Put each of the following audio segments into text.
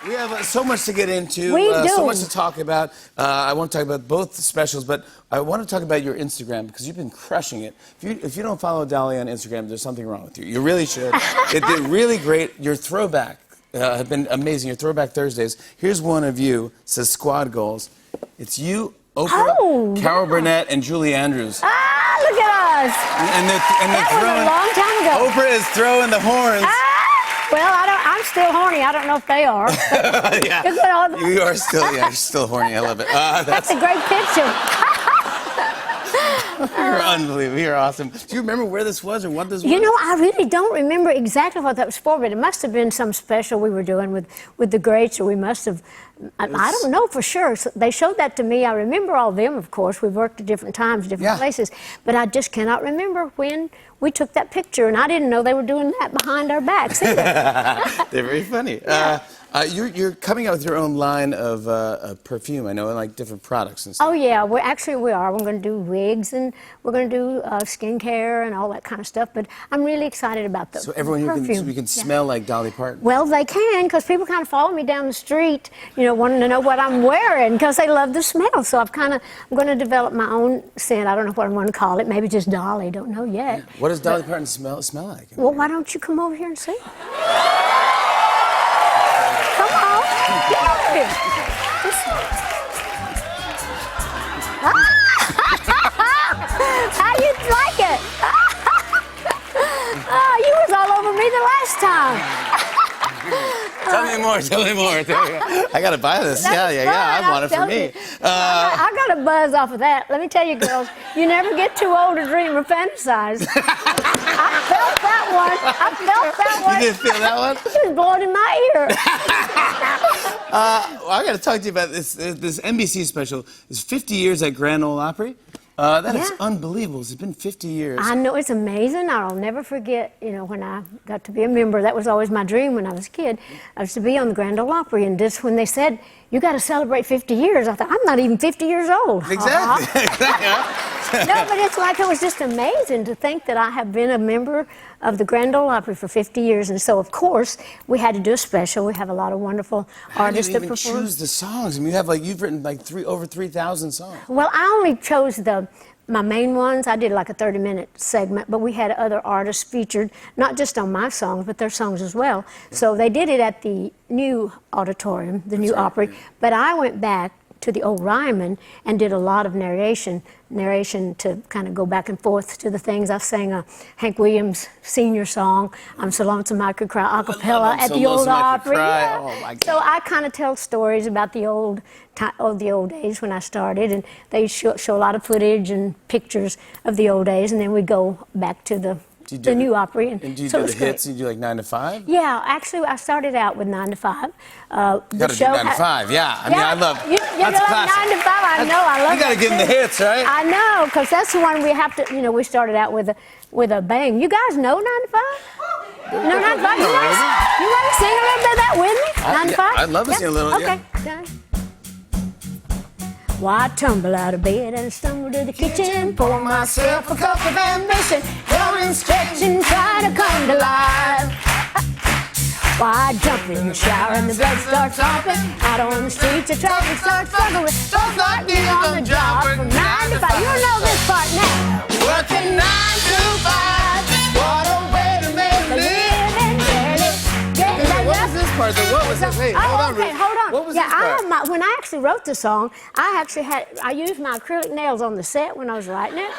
We have so much to get into. We do. So much to talk about. I want to talk about both specials, but I want to talk about your Instagram because you've been crushing it. If you don't follow Dolly on Instagram, there's something wrong with you. You really should. It did really great. Your throwback have been amazing. Your throwback Thursdays. Here's one of you. It says Squad Goals. It's you, Oprah, Carol Burnett, and Julie Andrews. Ah, look at us. And they're that throwing. Was a long time ago. Oprah is throwing the horns. Well, I'm still horny. I don't know if they are. Yeah. You are still, you're still horny. I love it. That's a great picture. You're unbelievable. You're awesome. Do you remember where this was or what this was? You know, I really don't remember exactly what that was for, but it must have been some special we were doing with the greats, or we must have. I don't know for sure. So they showed that to me. I remember all of them, of course. We worked at different times, different places, but I just cannot remember when we took that picture, and I didn't know they were doing that behind our backs either. They're very funny. You're coming out with your own line of perfume, I know, and like different products and stuff. Oh yeah, we are. We're going to do wigs, and we're going to do skincare and all that kind of stuff. But I'm really excited about the So everyone perfume. You can smell like Dolly Parton. Well, they can, because people kind of follow me down the street, you know, wanting to know what I'm wearing, because they love the smell. So I'm going to develop my own scent. I don't know what I want to call it. Maybe just Dolly. Don't know yet. What does Dolly Parton smell like? Well, why don't you come over here and see? Come on. Get over here. How you like it? Oh, you was all over me the last time. Tell me more. I gotta buy this. Yeah. I want it for me. I got a buzz off of that. Let me tell you, girls, you never get too old to dream or fantasize. I felt that one. You didn't feel that one? It was blowing in my ear. I gotta talk to you about this NBC special. It's 50 years at Grand Ole Opry. That is unbelievable. It's been 50 years. I know, it's amazing. I'll never forget, you know, when I got to be a member. That was always my dream when I was a kid. I was to be on the Grand Ole Opry, and just when they said, you got to celebrate 50 years, I thought, I'm not even 50 years old. Exactly. No, but it's like, it was just amazing to think that I have been a member of the Grand Ole Opry for 50 years. And so, of course, we had to do a special. We have a lot of wonderful artists that perform. How do you even choose the songs? I mean, you've written like over 3,000 songs. Well, I only chose my main ones. I did like a 30-minute segment, but we had other artists featured, not just on my songs, but their songs as well. So they did it at the new auditorium, the new Opry. But I went back to the old Ryman and did a lot of narration to kind of go back and forth to the things. I sang a Hank Williams Senior song, I'm So Lonesome I Could Cry, a cappella at the old Opry. Yeah. Oh, my God. So I kind of tell stories about the old days when I started, and they show a lot of footage and pictures of the old days, and then we go back to the new Opry. And do you do the hits? You do like 9 to 5? Yeah, actually, I started out with 9 to 5. You gotta do 9 to 5, yeah. I mean, I love. You that's love classic. 9 to 5. I know. I love. You gotta give them the hits, right? I know, because that's the one we have to. You know, we started out with a bang. You guys know 9 to 5? No, 9 to 5. You want to sing a little bit of that with me? 9 to 5. I'd love to sing a little. Okay. Done. Why I tumble out of bed and stumble to the kitchen, pour myself a cup of ambition, yawn and stretch and try to come to life. Why I jump in the shower and the blood starts pumping, out on the streets the traffic starts struggling, folks like me on the job from 9 to 5. You know this part now. Working 9 to 5. What a way to make a living. What was this part? What was this? Hey, hold on. What was this part? When I actually wrote the song, I used my acrylic nails on the set when I was writing it.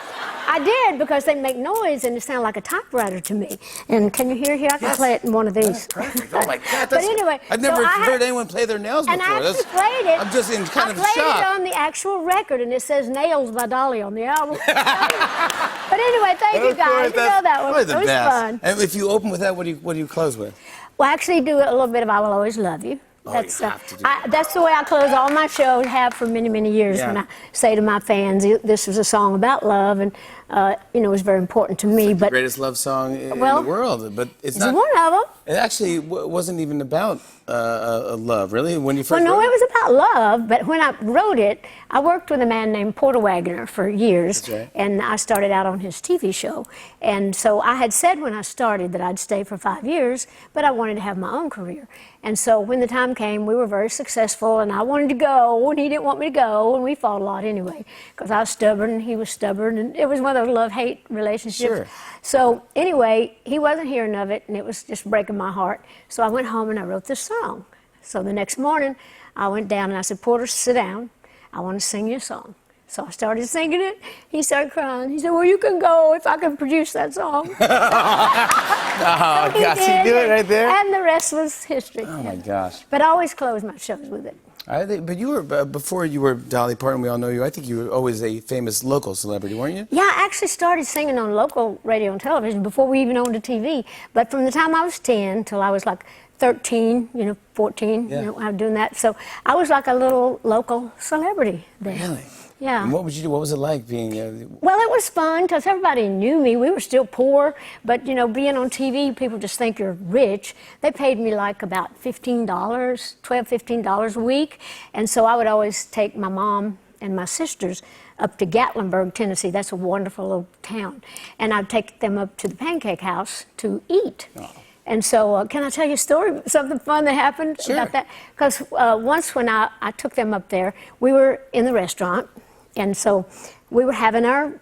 I did, because they make noise and it sounded like a typewriter to me. And can you hear here? I can play it in one of these. Perfect. Oh my God. But anyway, I've never heard anyone play their nails before. And I actually played it. I'm just in kind of shock. I played it on the actual record, and it says Nails by Dolly on the album. But anyway, thank you guys. You know that one. It was fun. And if you open with that, what do you close with? Well, I actually do a little bit of I Will Always Love You. That's the way I close all my shows, have for many, many years, when I say to my fans, this was a song about love, and was very important to me. The But greatest love song in Well, the world, but it's it's not. one of them. It actually wasn't even about love, really, when you first Well, no, wrote it was about love, but when I wrote it, I worked with a man named Porter Wagoner for years, That's right. and I started out on his TV show. And so I had said when I started that I'd stay for 5 years, but I wanted to have my own career. And so when the time came, we were very successful, and I wanted to go, and he didn't want me to go, and we fought a lot anyway, because I was stubborn, and he was stubborn, and it was one of those love-hate relationships. Sure. So anyway, he wasn't hearing of it, and it was just breaking my heart. So I went home and I wrote this song. So the next morning, I went down and I said, Porter, sit down. I want to sing you a song. So I started singing it. He started crying. He said, well, you can go if I can produce that song. Oh, He gosh, you did, do it right there? And the rest was history. Oh, my gosh. But I always close my shows with it. But you were, before you were Dolly Parton, we all know you, I think you were always a famous local celebrity, weren't you? Yeah, I actually started singing on local radio and television before we even owned a TV. But from the time I was 10 till I was like 13, 14, Yeah. I was doing that. So I was like a little local celebrity then. Really? Yeah. And what would you do? What was it like being... Well, it was fun because everybody knew me. We were still poor, but being on TV, people just think you're rich. They paid me like about $15, $15 a week. And so I would always take my mom and my sisters up to Gatlinburg, Tennessee. That's a wonderful little town. And I'd take them up to the Pancake House to eat. Oh. And so, can I tell you a story, something fun that happened Sure. about that? Because once when I took them up there, we were in the restaurant, and so we were having our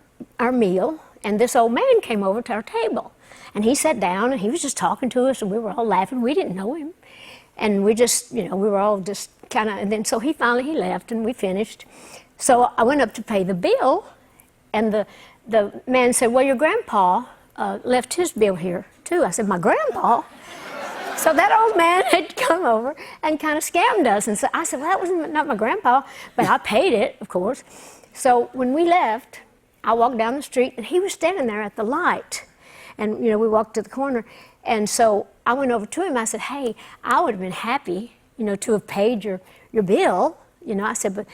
meal, and this old man came over to our table. And he sat down, and he was just talking to us, and we were all laughing. We didn't know him. And we just, we were all just kind of, and then so he left, and we finished. So I went up to pay the bill, and the man said, well, your grandpa left his bill here, too. I said, my grandpa? So that old man had come over and kind of scammed us. And so I said, well, that was not my grandpa, but I paid it, of course. So when we left, I walked down the street, and he was standing there at the light. And, we walked to the corner. And so I went over to him. I said, hey, I would have been happy, to have paid your bill. I said, but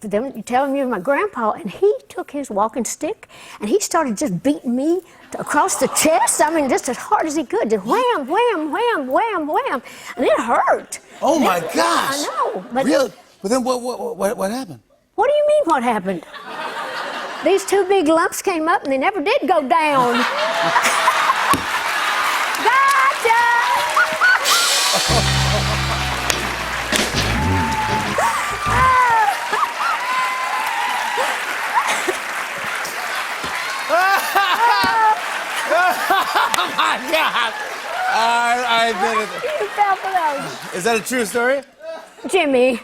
for them, you tell him you're my grandpa. And he took his walking stick, and he started just beating me across the chest. I mean, just as hard as he could. Just wham, wham, wham, wham, wham. And it hurt. Oh, my gosh. I know. But Really? But then what happened? What do you mean, what happened? These two big lumps came up, and they never did go down. Gotcha! Oh, my God. I did it. You fell for those. Is that a true story? Jimmy.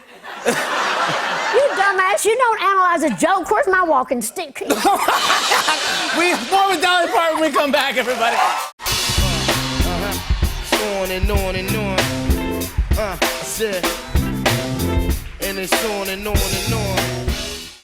You dumbass, you don't analyze a joke. Where's my walking stick? More with Dolly Parton when we come back, everybody. On and on and on. I said, and it's on and on and on.